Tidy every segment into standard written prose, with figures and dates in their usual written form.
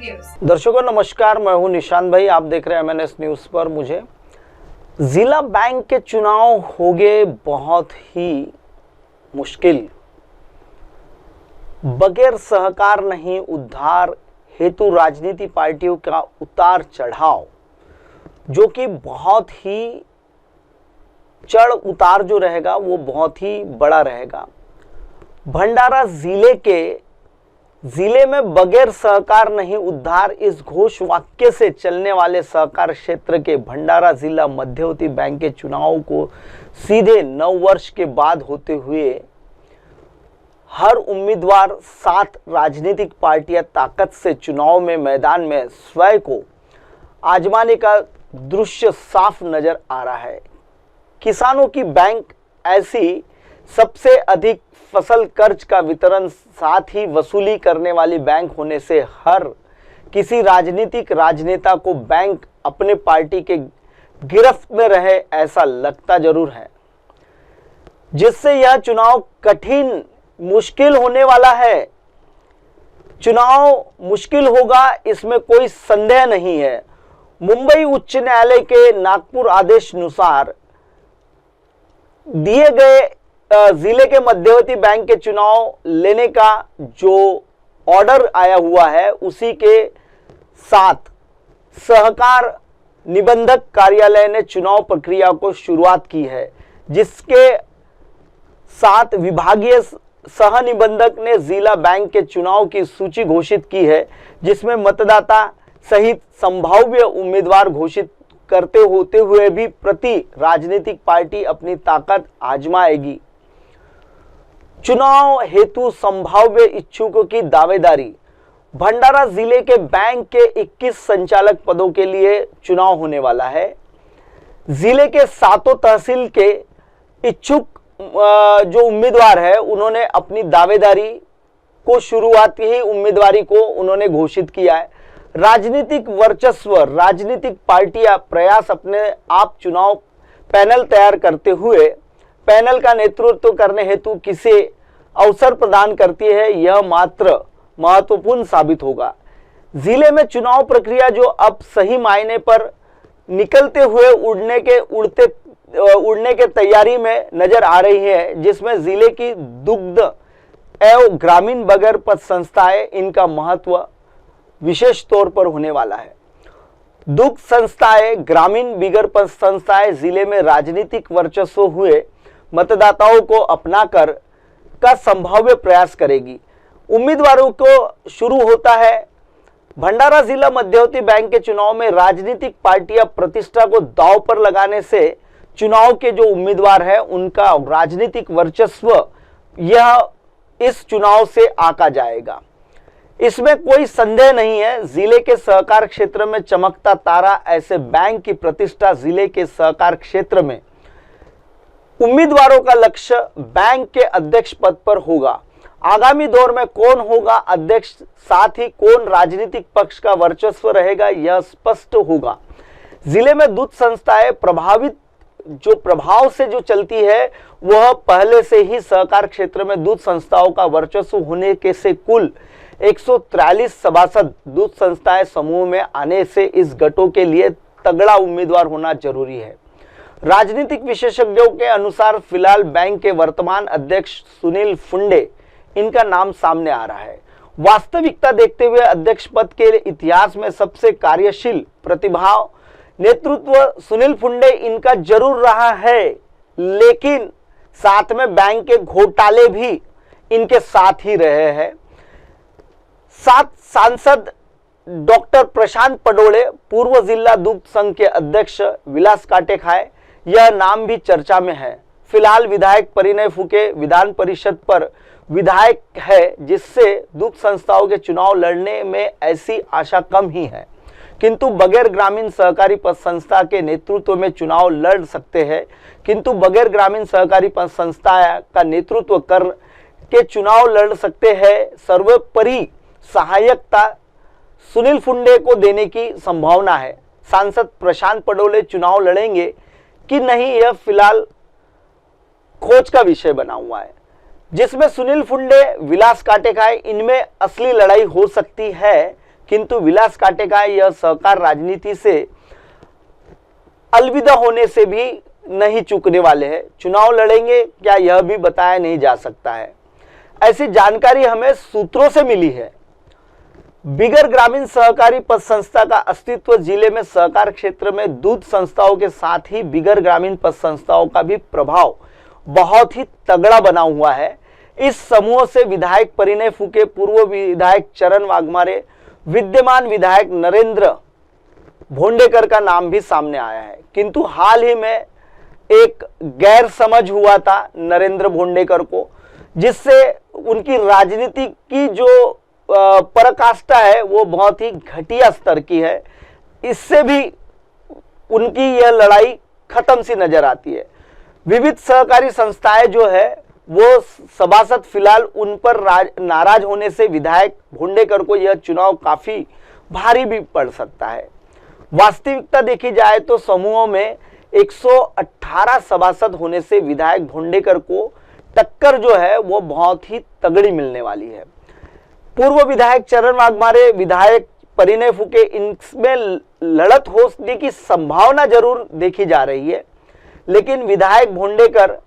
Viewers. दर्शकों नमस्कार, मैं हूं निशांत भाई। आप देख रहे हैं MNS न्यूज़ पर। मुझे जिला बैंक के चुनाव हो गए बहुत ही मुश्किल। बगैर सहकार नहीं उद्धार हेतु राजनीति पार्टियों का उतार चढ़ाव, जो कि बहुत ही चढ़ उतार जो रहेगा वो बहुत ही बड़ा रहेगा। भंडारा जिले में बगैर सहकार नहीं उद्धार, इस घोष वाक्य से चलने वाले सहकार क्षेत्र के भंडारा जिला मध्यवर्ती बैंक के चुनाव को सीधे 9 वर्ष के बाद होते हुए हर उम्मीदवार 7 राजनीतिक पार्टियां ताकत से चुनाव में मैदान में स्वयं को आजमाने का दृश्य साफ नजर आ रहा है। किसानों की बैंक ऐसी सबसे अधिक फसल कर्ज का वितरण साथ ही वसूली करने वाली बैंक होने से हर किसी राजनीतिक राजनेता को बैंक अपने पार्टी के गिरफ्त में रहे ऐसा लगता जरूर है, जिससे यह चुनाव कठिन मुश्किल होने वाला है। चुनाव मुश्किल होगा, इसमें कोई संदेह नहीं है। मुंबई उच्च न्यायालय के नागपुर आदेश अनुसार दिए गए जिले के मध्यवर्ती बैंक के चुनाव लेने का जो ऑर्डर आया हुआ है, उसी के साथ सहकार निबंधक कार्यालय ने चुनाव प्रक्रिया को शुरुआत की है, जिसके साथ विभागीय सह निबंधक ने जिला बैंक के चुनाव की सूची घोषित की है, जिसमें मतदाता सहित संभाव्य उम्मीदवार घोषित करते होते हुए भी प्रति राजनीतिक पार्टी अपनी ताकत आजमाएगी। चुनाव हेतु संभाव्य इच्छुकों की दावेदारी। भंडारा जिले के बैंक के 21 संचालक पदों के लिए चुनाव होने वाला है। जिले के 7 तहसील के इच्छुक जो उम्मीदवार है, उन्होंने अपनी दावेदारी को शुरुआती ही उम्मीदवारी को उन्होंने घोषित किया है। राजनीतिक वर्चस्व, राजनीतिक पार्टियां प्रयास अपने आप चुनाव पैनल तैयार करते हुए पैनल का नेतृत्व करने हेतु किसे अवसर प्रदान करती है, यह मात्र महत्वपूर्ण साबित होगा। जिले में चुनाव प्रक्रिया जो अब सही मायने पर निकलते हुए उड़ने के तैयारी में नजर आ रही है, जिसमें जिले की दुग्ध एवं ग्रामीण बगर पद संस्थाएं, इनका महत्व विशेष तौर पर होने वाला है। दुग्ध संस्थाएं, ग्रामीण बिगर पद संस्थाएं जिले में राजनीतिक वर्चस्व हुए मतदाताओं को अपनाकर का संभाव्य प्रयास करेगी। उम्मीदवारों को शुरू होता है। भंडारा जिला मध्यवर्ती बैंक के चुनाव में राजनीतिक पार्टियां प्रतिष्ठा को दांव पर लगाने से चुनाव के जो उम्मीदवार है उनका राजनीतिक वर्चस्व यह इस चुनाव से आका जाएगा, इसमें कोई संदेह नहीं है। जिले के सहकार क्षेत्र में चमकता तारा ऐसे बैंक की प्रतिष्ठा जिले के सहकार क्षेत्र में उम्मीदवारों का लक्ष्य बैंक के अध्यक्ष पद पर होगा। आगामी दौर में कौन होगा अध्यक्ष, साथ ही कौन राजनीतिक पक्ष का वर्चस्व रहेगा, यह स्पष्ट होगा। जिले में दूध संस्थाएं प्रभाव से जो चलती है, वह पहले से ही सहकार क्षेत्र में दूध संस्थाओं का वर्चस्व होने के से कुल 143 सभासद दूध संस्थाएं समूह में आने से इस गठों के लिए तगड़ा उम्मीदवार होना जरूरी है। राजनीतिक विशेषज्ञों के अनुसार फिलहाल बैंक के वर्तमान अध्यक्ष सुनील फुंडे, इनका नाम सामने आ रहा है। वास्तविकता देखते हुए अध्यक्ष पद के इतिहास में सबसे कार्यशील प्रतिभा नेतृत्व सुनील फुंडे इनका जरूर रहा है, लेकिन साथ में बैंक के घोटाले भी इनके साथ ही रहे हैं। सांसद डॉक्टर प्रशांत पडोले, पूर्व जिला दुग्ध संघ के अध्यक्ष विलास काटे खाए, यह नाम भी चर्चा में है। फिलहाल विधायक परिणय फुके विधान परिषद पर विधायक है, जिससे दुग्ध संस्थाओं के चुनाव लड़ने में ऐसी आशा कम ही है, किंतु बगैर ग्रामीण सहकारी पद संस्था के नेतृत्व में चुनाव लड़ सकते हैं। किंतु बगैर ग्रामीण सहकारी पद संस्था का नेतृत्व कर के चुनाव लड़ सकते हैं। सर्वोपरि सहायकता सुनील फुंडे को देने की संभावना है। सांसद प्रशांत पडोले चुनाव लड़ेंगे कि नहीं, यह फिलहाल खोज का विषय बना हुआ है, जिसमें सुनील फुंडे, विलास काटे खाए, इनमें असली लड़ाई हो सकती है, किंतु विलास काटे का यह सहकार राजनीति से अलविदा होने से भी नहीं चूकने वाले हैं। चुनाव लड़ेंगे क्या, यह भी बताया नहीं जा सकता है। ऐसी जानकारी हमें सूत्रों से मिली है। बिगर ग्रामीण सहकारी पद संस्था का अस्तित्व जिले में सहकार क्षेत्र में दूध संस्थाओं के साथ ही बिगर ग्रामीण पद संस्थाओं का भी प्रभाव बहुत ही तगड़ा बना हुआ है। इस समूह से विधायक परिणय फूके, पूर्व विधायक चरण वाघमारे, विद्यमान विधायक नरेंद्र भोंडेकर का नाम भी सामने आया है। किंतु हाल ही में एक गैर समझ हुआ था नरेंद्र भोंडेकर को, जिससे उनकी राजनीति की जो पराकाष्ठा है वो बहुत ही घटिया स्तर की है। इससे भी उनकी यह लड़ाई खत्म सी नजर आती है। विविध सहकारी संस्थाएं जो है वो सभासद फिलहाल उन पर नाराज होने से विधायक भोंडेकर को यह चुनाव काफी भारी भी पड़ सकता है। वास्तविकता देखी जाए तो समूहों में 118 सभासद होने से विधायक भोंडेकर को टक्कर जो है वो बहुत ही तगड़ी मिलने वाली है। पूर्व विधायक चरण वाघमारे, विधायक परिणय फूके, इनमें लड़त होने की संभावना जरूर देखी जा रही है, लेकिन विधायक भोंडेकर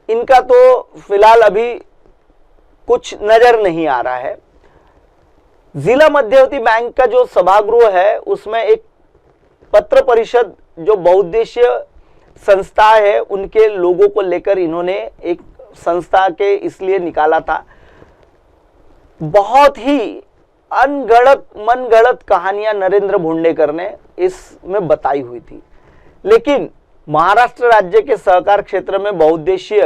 इनका तो फिलहाल अभी कुछ नजर नहीं आ रहा है। जिला मध्यवर्ती बैंक का जो सभागृह है उसमें एक पत्र परिषद जो बहुउद्देशीय संस्था है उनके लोगों को लेकर इन्होंने एक संस्था के इसलिए निकाला था। बहुत ही अनगढ़त मनगढ़ंत कहानियां नरेंद्र भोंडेकर ने इसमें बताई हुई थी, लेकिन महाराष्ट्र राज्य के सहकार क्षेत्र में बहुउद्देशीय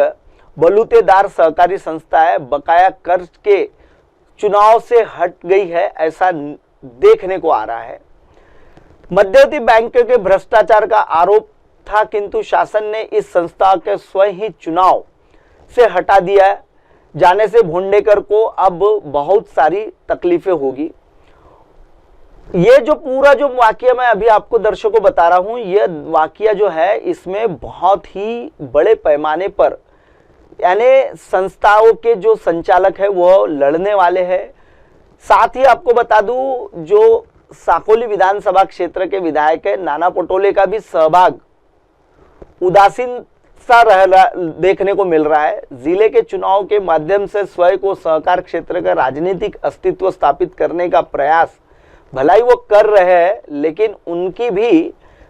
बलूतेदार सहकारी संस्थाएं बकाया कर्ज के चुनाव से हट गई है, ऐसा देखने को आ रहा है। मध्यवर्ती बैंक के भ्रष्टाचार का आरोप था, किंतु शासन ने इस संस्था के स्वयं ही चुनाव से हटा दिया जाने से भोंडेकर को अब बहुत सारी तकलीफें होगी। ये जो पूरा जो वाकया मैं अभी आपको दर्शकों बता रहा हूं, यह वाकया जो है इसमें बहुत ही बड़े पैमाने पर यानी संस्थाओं के जो संचालक है वो लड़ने वाले हैं। साथ ही आपको बता दूं जो साकोली विधानसभा क्षेत्र के विधायक है नाना पटोले का भी सहभाग उदासीन सा देखने को मिल रहा है। जिले के चुनाव के माध्यम से स्वयं को सहकार क्षेत्र का राजनीतिक अस्तित्व स्थापित करने का प्रयास भलाई वो कर रहे हैं, लेकिन उनकी भी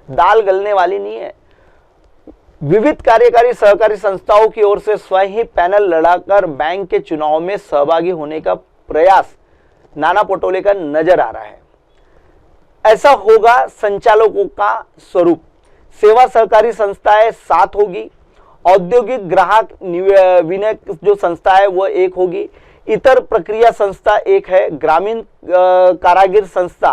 दाल गलने वाली नहीं है। विविध कार्यकारी सहकारी संस्थाओं की ओर से स्वयं ही पैनल लड़ाकर बैंक के चुनाव में सहभागी होने का प्रयास नाना पटोले का नजर आ रहा है। ऐसा होगा संचालकों का स्वरूप। सेवा सहकारी संस्थाएं 7 होगी, औद्योगिक ग्राहक विनय जो संस्था है वो 1 होगी, इतर प्रक्रिया संस्था 1 है, ग्रामीण कारागिर संस्था,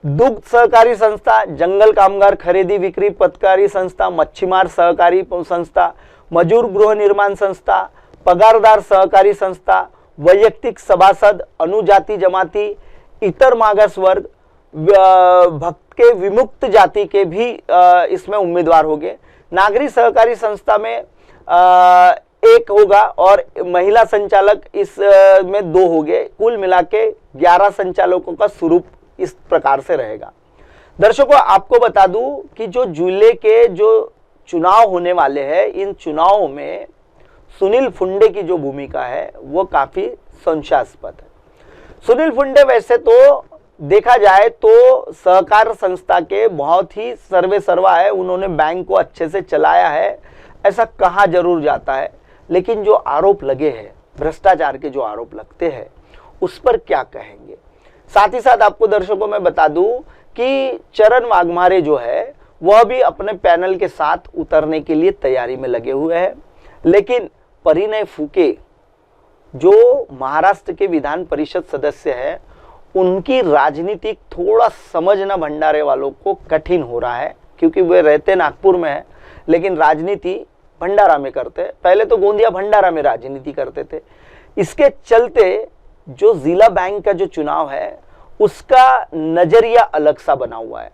दुग्ध सहकारी संस्था, जंगल कामगार खरीदी बिक्री पतकारी संस्था, मच्छीमार सहकारी संस्था, मजूर गृह निर्माण संस्था, पगारदार सहकारी संस्था, वैयक्तिक सभासद, अनुजाति जमाती, इतर मागास वर्ग, भक्के विमुक्त जाति के भी इसमें उम्मीदवार होंगे। नागरिक सहकारी संस्था में 1 होगा और महिला संचालक इसमें 2 होंगे। कुल मिला के 11 संचालकों का स्वरूप इस प्रकार से रहेगा। दर्शकों आपको बता दूं कि जो जिले के जो चुनाव होने वाले हैं, इन चुनावों में सुनील फुंडे की जो भूमिका है वो काफी संशयास्पद है। सुनील फुंडे वैसे तो देखा जाए तो सहकार संस्था के बहुत ही सर्वे सर्वा है, उन्होंने बैंक को अच्छे से चलाया है ऐसा कहा जरूर जाता है, लेकिन जो आरोप लगे हैं भ्रष्टाचार के जो आरोप लगते हैं उस पर क्या कहेंगे। साथ ही साथ आपको दर्शकों में बता दूं कि चरण वाघमारे जो है वह भी अपने पैनल के साथ उतरने के लिए तैयारी में लगे हुए हैं, लेकिन परिणय फूके जो महाराष्ट्र के विधान परिषद सदस्य है उनकी राजनीति थोड़ा समझना भंडारे वालों को कठिन हो रहा है, क्योंकि वे रहते नागपुर में है लेकिन राजनीति भंडारा में करते हैं। पहले तो गोंदिया भंडारा में राजनीति करते थे। इसके चलते जो जिला बैंक का जो चुनाव है उसका नजरिया अलग सा बना हुआ है।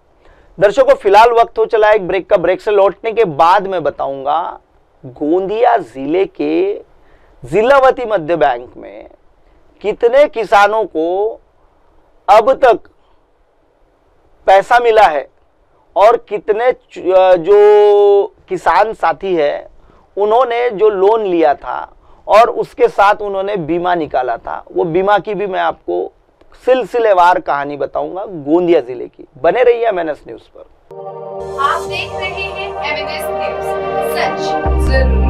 दर्शकों फिलहाल वक्त हो चला एक ब्रेक का। ब्रेक से लौटने के बाद मैं बताऊंगा गोंदिया जिले के जिलावती मध्य बैंक में कितने किसानों को अब तक पैसा मिला है और कितने जो किसान साथी है उन्होंने जो लोन लिया था और उसके साथ उन्होंने बीमा निकाला था, वो बीमा की भी मैं आपको सिलसिलेवार कहानी बताऊंगा गोंदिया जिले की। बने रहिए MNS न्यूज पर। आप देख रहे हैं MNS न्यूज, सच जरूर।